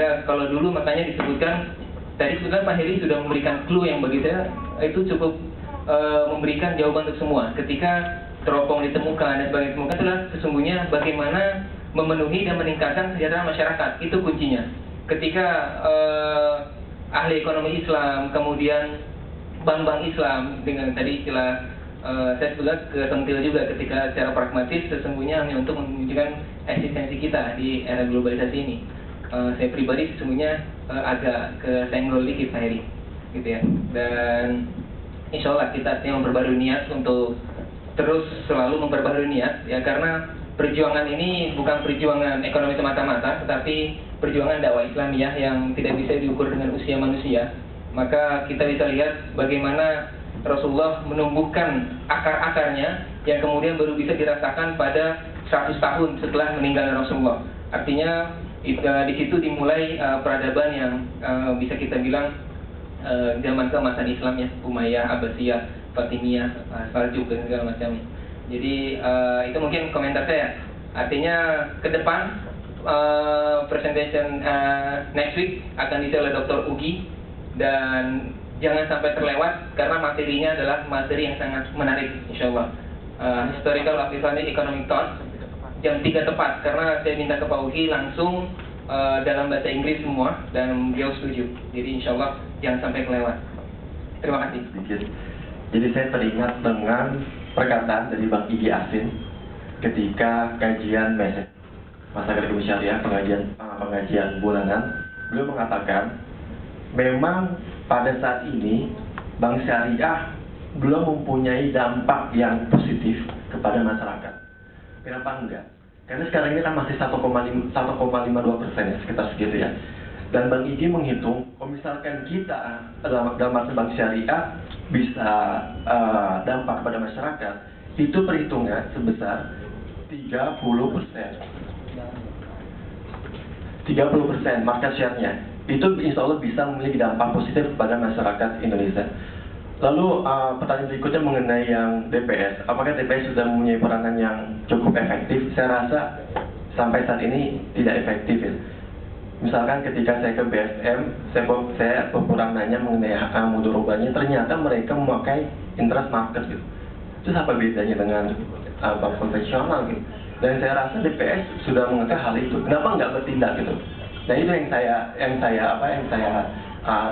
Ya, kalau dulu makanya disebutkan, tadi sebenarnya Pak Heri sudah memberikan clue yang bagi saya itu cukup memberikan jawaban untuk semua. Ketika teropong ditemukan dan sebagainya ditemukan, itulah sesungguhnya bagaimana memenuhi dan meningkatkan kesejahteraan masyarakat. Itu kuncinya. Ketika ahli ekonomi Islam, kemudian bank-bank Islam dengan tadi istilah saya sebutkan kesentil juga ketika secara pragmatis sesungguhnya hanya untuk menunjukkan eksistensi kita di era globalisasi ini. Saya pribadi sesungguhnya agak kesenggol dikit Pak Heri, gitu ya. Dan insya Allah kita artinya memperbarui niat untuk terus selalu memperbarui niat, ya, karena perjuangan ini bukan perjuangan ekonomi semata-mata, tetapi perjuangan dakwah Islamiyah yang tidak bisa diukur dengan usia manusia. Maka kita bisa lihat bagaimana Rasulullah menumbuhkan akar-akarnya yang kemudian baru bisa dirasakan pada 100 tahun setelah meninggalnya Rasulullah. Artinya di situ dimulai peradaban yang bisa kita bilang zaman keemasan Islam, ya, Umayyah, Abbasiyah, Fatimiyah, Saljuk dan segala macam. Jadi itu mungkin komentar saya. Artinya ke depan presentation next week akan diisi oleh Dr. Ugi, dan jangan sampai terlewat karena materinya adalah materi yang sangat menarik, insya Allah. Historical of Islamic Economic Thought, jam 3 tepat, karena saya minta ke Pak Ugi langsung dalam bahasa Inggris semua, dan beliau setuju. Jadi insya Allah jangan sampai kelewat. Terima kasih. Jadi saya teringat dengan perkataan dari Bang Igi Asin ketika kajian Masyarakat Ekonomi Syariah, pengajian bulanan. Beliau mengatakan memang pada saat ini Bank Syariah belum mempunyai dampak yang positif kepada masyarakat. Kenapa enggak? Karena sekarang ini kan masih 1,52%, ya, sekitar segitu, ya. Dan Bang Igi menghitung, kalau misalkan kita dalam Bank Syariah bisa dampak kepada masyarakat, itu perhitungan sebesar 30%. 30% market share-nya. Itu insya Allah bisa memiliki dampak positif kepada masyarakat Indonesia. Lalu pertanyaan berikutnya mengenai yang DPS. Apakah DPS sudah mempunyai peranan yang cukup efektif? Saya rasa sampai saat ini tidak efektif, ya. Misalkan ketika saya ke BSM, saya kurang nanya mengenai mudorobahnya, ternyata mereka memakai interest market, gitu. Terus apa bedanya dengan bank konvensional, gitu? Dan saya rasa DPS sudah mengetahui hal itu. Kenapa nggak bertindak, gitu? Nah, itu yang saya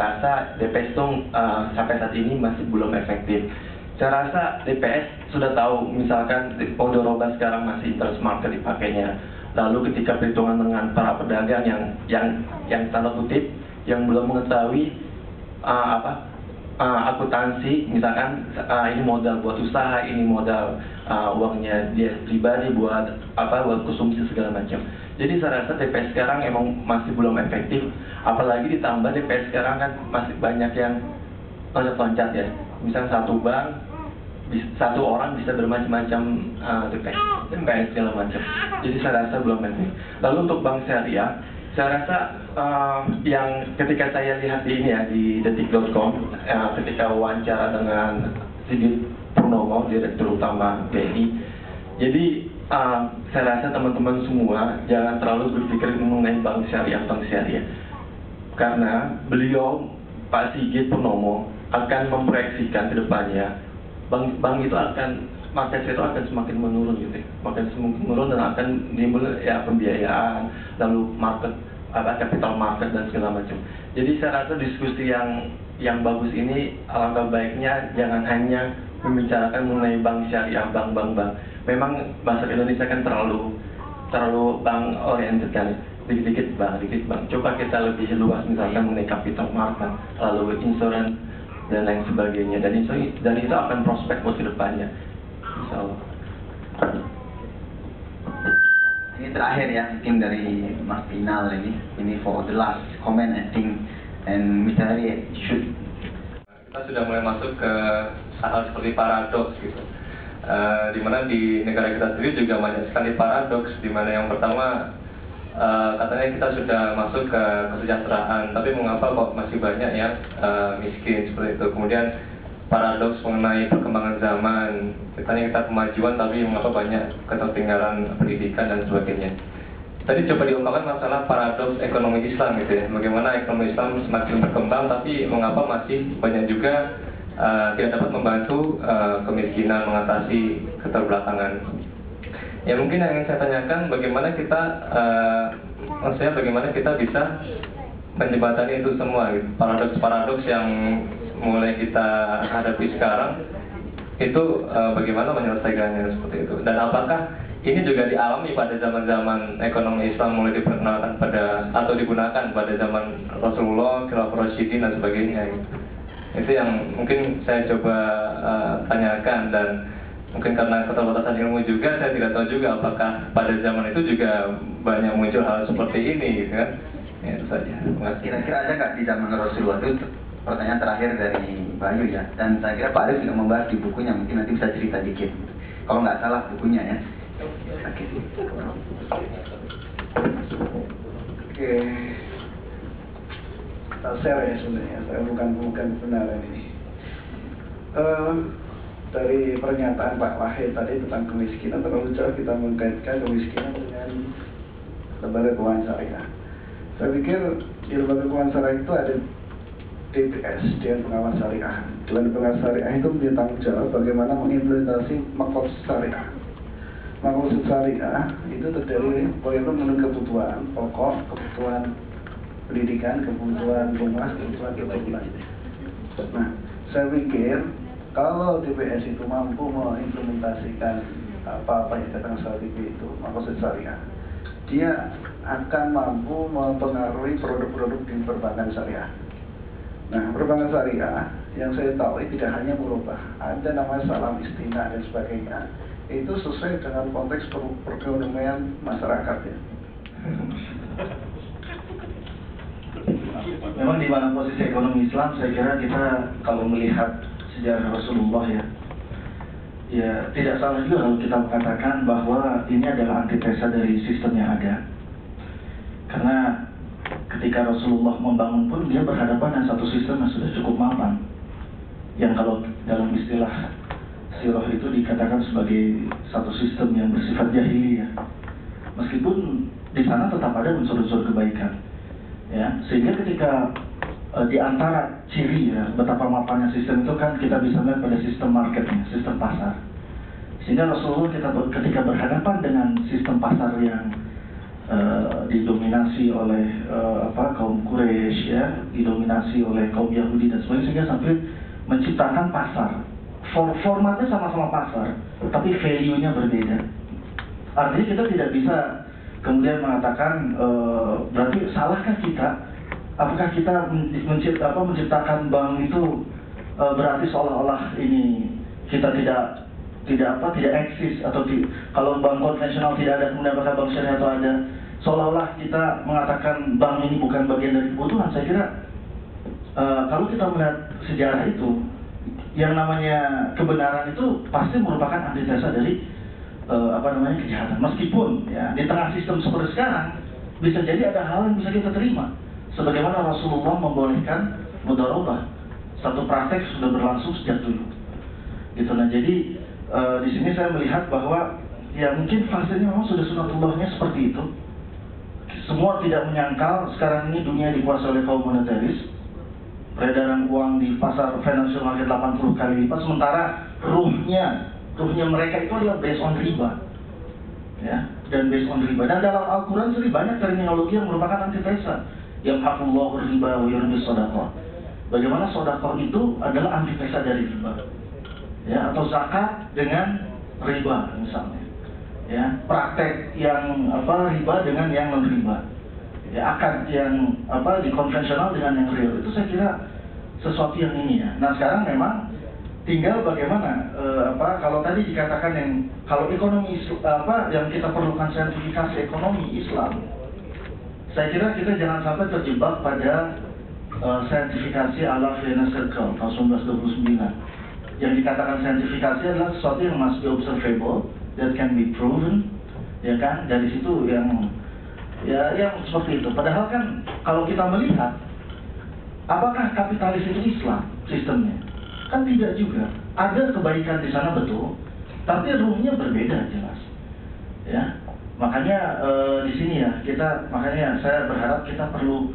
rasa DPS itu sampai saat ini masih belum efektif. Saya rasa DPS sudah tahu, misalkan mudorobah sekarang masih interest market dipakainya. Lalu ketika perhitungan dengan para pedagang yang tanda kutip yang belum mengetahui akuntansi, misalkan ini modal buat usaha, ini modal uangnya dia pribadi buat konsumsi segala macam. Jadi saya rasa DPS sekarang emang masih belum efektif, apalagi ditambah DPS sekarang kan masih banyak yang loncat-loncat, ya. Misalnya satu orang bisa bermacam-macam DPS segala macam. Jadi saya rasa belum efektif. Lalu untuk Bank Syariah, saya rasa yang ketika saya lihat di ini, ya, di detik.com, ketika wawancara dengan Sigit Purnomo, Direktur Utama BNI. Jadi saya rasa teman-teman semua jangan terlalu berpikir mengenai Bank Syariah, karena beliau, Pak Sigit Purnomo, akan memproyeksikan ke depannya bank itu market itu akan semakin menurun, gitu, makin semakin menurun, dan akan timbul, ya, pembiayaan, lalu capital market dan segala macam. Jadi saya rasa diskusi yang bagus ini alangkah baiknya jangan hanya membicarakan mengenai bank syariah, bank. Memang bahasa Indonesia kan terlalu bank oriented, kan, dikit bank. Coba kita lebih luas, misalkan mengenai capital market, lalu insurance dan lain sebagainya, dan itu akan prospek buat kedepannya, insya Allah. Ini terakhir, ya, mungkin dari Mas Pinal ini for the last comment, I think, and Mr. Hari should. Kita sudah mulai masuk ke hal seperti paradoks, gitu. Dimana di negara kita sendiri juga banyak sekali paradoks, dimana yang pertama katanya kita sudah masuk ke kesejahteraan, tapi mengapa kok masih banyak yang miskin seperti itu. Kemudian paradoks mengenai perkembangan zaman, katanya kita kemajuan tapi mengapa banyak ketertinggalan pendidikan dan sebagainya. tadi coba diungkapkan masalah paradoks ekonomi Islam gitu ya. Bagaimana ekonomi Islam semakin berkembang, tapi mengapa masih banyak juga tidak dapat membantu kemiskinan, mengatasi keterbelakangan. Ya mungkin yang ingin saya tanyakan, bagaimana kita, maksudnya bagaimana kita bisa menjembatani itu semua, gitu. Paradoks-paradoks yang mulai kita hadapi sekarang, itu bagaimana menyelesaikannya seperti itu. Dan apakah ini juga dialami pada zaman-zaman ekonomi Islam mulai diperkenalkan pada, atau digunakan pada zaman Rasulullah, Khulafaur Rasyidin dan sebagainya, gitu. Itu yang mungkin saya coba tanyakan, dan mungkin karena keterbatasan ilmu juga, saya tidak tahu juga apakah pada zaman itu juga banyak muncul hal seperti ini, gitu kan? Ya, itu saja. Kira-kira ada nggak di zaman Rasulullah itu? Pertanyaan terakhir dari Bayu ya, dan saya kira Pak Arif juga membahas di bukunya, mungkin nanti bisa cerita dikit. Kalau nggak salah bukunya ya. Oke. Share ya sebenarnya, saya bukan kebenaran ini. Dari pernyataan Pak Wahid tadi tentang kemiskinan, terlalu jauh kita mengkaitkan kemiskinan dengan lembaga keuangan syariah. Saya pikir di lembaga keuangan syariah itu ada DPS, Dewan Pengawas Syariah. Dewan Pengawas Syariah itu punya tanggung jawab bagaimana mengimplementasi maksud syariah. Maksud syariah itu terdiri bagaimana memenuhi kebutuhan pokok, kebutuhan pendidikan, kebutuhan rumah, kebutuhan kebutuhan. Nah, saya pikir kalau DPS itu mampu mengimplementasikan apa yang dikatakan syariah itu, maksud syariah, dia akan mampu mempengaruhi produk-produk di perbankan syariah. Nah, perbankan syariah yang saya tahu tidak hanya merubah, ada namanya salam istina dan sebagainya. Itu sesuai dengan konteks perekonomian masyarakat ya. Memang di mana posisi ekonomi Islam, saya kira kita kalau melihat sejarah Rasulullah ya tidak salah juga kalau kita mengatakan bahwa ini adalah antitesa dari sistem yang ada. Karena ketika Rasulullah membangun pun dia berhadapan dengan satu sistem yang sudah cukup mapan, yang kalau dalam istilah sirah itu dikatakan sebagai satu sistem yang bersifat jahiliyah. Meskipun di sana tetap ada unsur-unsur kebaikan. Ya, sehingga ketika di antara ciri ya betapa mapannya sistem itu kan kita bisa melihat pada sistem marketnya, sistem pasar. Sehingga Rasulullah ketika berhadapan dengan sistem pasar yang didominasi oleh kaum Quraisy ya, didominasi oleh kaum Yahudi dan sebagainya, sehingga sampai menciptakan pasar. Formatnya sama-sama pasar, tapi value-nya berbeda. Artinya kita tidak bisa kemudian mengatakan berarti salahkah kita? Apakah kita menciptakan bank itu berarti seolah-olah ini kita tidak eksis, atau kalau bank konvensional tidak ada kemudian apakah bank syariah atau ada, seolah-olah kita mengatakan bank ini bukan bagian dari kebutuhan. Saya kira kalau kita melihat sejarah itu, yang namanya kebenaran itu pasti merupakan antitesa dari kejahatan. Meskipun ya di tengah sistem seperti sekarang bisa jadi ada hal yang bisa kita terima, sebagaimana Rasulullah membolehkan mudharabah, satu praktek sudah berlangsung sejak dulu. Gitu. Nah, jadi di sini saya melihat bahwa ya mungkin fasenya memang sudah sunatullahnya seperti itu. Semua tidak menyangkal sekarang ini dunia dikuasai oleh kaum monetaris. Peredaran uang di pasar financial market 80 kali lipat, sementara ruhnya mereka itu adalah based on riba, ya, dan based on riba. Dan dalam Al-Quran sendiri banyak terminologi yang merupakan antitesa. Yamhaqullahu riba wa yurbis shadaqah. Bagaimana sedekah itu adalah antitesa dari riba, ya, atau zakat dengan riba misalnya, ya, praktek yang riba dengan yang non riba, ya, akad yang di konvensional dengan yang real. Itu saya kira sesuatu yang ini ya. Nah, sekarang memang tinggal bagaimana kalau tadi dikatakan yang kalau ekonomi yang kita perlukan sertifikasi ekonomi Islam, saya kira kita jangan sampai terjebak pada sertifikasi ala Vienna Circle tahun 1929. Yang dikatakan sertifikasi adalah sesuatu yang must be observable, that can be proven, ya kan? Dari situ yang seperti itu. Padahal kan kalau kita melihat, apakah kapitalis itu Islam sistemnya? Kan tidak juga. Ada kebaikan di sana betul, tapi ruhnya berbeda jelas. Ya, Makanya di sini ya makanya saya berharap kita perlu